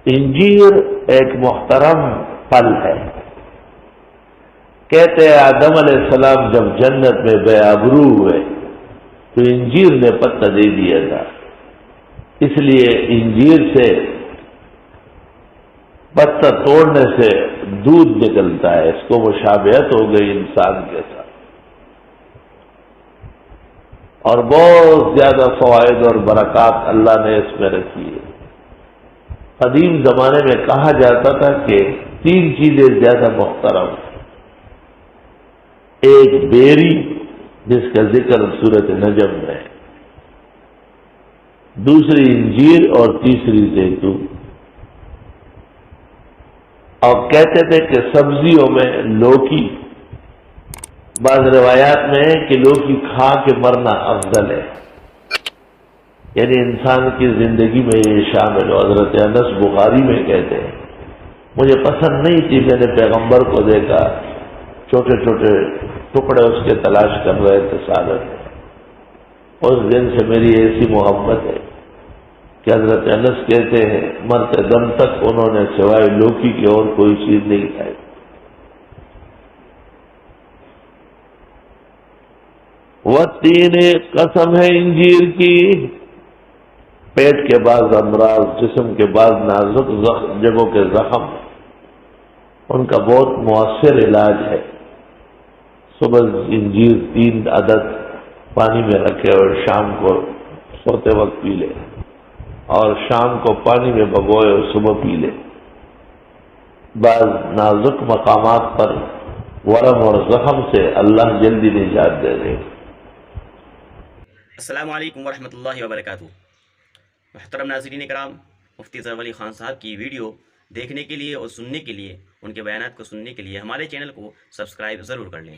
انجیر ایک محترم پھل ہے. کہتے ہیں آدم علیہ السلام جب جنت میں بے آبرو ہوئے تو انجیر نے پتہ دے دیا تھا، اس لیے انجیر سے پتہ توڑنے سے دودھ نکلتا ہے. اس کو مشابہت ہو گئی انسان کے ساتھ، اور بہت زیادہ فوائد اور برکات اللہ نے اس میں رکھی ہے. قدیم زمانے میں کہا جاتا تھا کہ 3 چیزیں زیادہ محترم ہیں. ایک بیری جس کا ذکر سورۃ نجم میں ہے، دوسری انجیر اور تیسری زیتون. اور کہتے تھے کہ سبزیوں میں لوکی، بعض روایات میں ہے کہ لوکی کھا کے مرنا افضل ہے، یعنی انسان کی زندگی میں یہ شامل ہو. حضرت انس بخاری میں کہتے ہیں مجھے پسند نہیں تھی، میں نے پیغمبر کو دیکھا چھوٹے چھوٹے ٹکڑے اس کے تلاش کر رہے تھے سالن میں. اس دن سے میری ایسی محبت ہے کہ حضرت انس کہتے ہیں مرتے دم تک انہوں نے سوائے لوکی کی اور کوئی چیز نہیں کھائی. وہ 3 قسم ہے انجیر کی، پیٹ کے بعض امراض، جسم کے بعض نازک جگہوں کے زخم، ان کا بہت مؤثر علاج ہے. صبح انجیر 3 عدد پانی میں رکھے اور شام کو سوتے وقت پی لے، اور شام کو پانی میں بھگوئے اور صبح پی لے. بعض نازک مقامات پر ورم اور زخم سے اللہ جلدی نجات دے دے. السلام علیکم ورحمۃ اللہ وبرکاتہ. محترم ناظرین کرام، مفتی ظفر علی خان صاحب کی ویڈیو دیکھنے کے لیے اور سننے کے لیے، ان کے بیانات کو سننے کے لیے ہمارے چینل کو سبسکرائب ضرور کر لیں.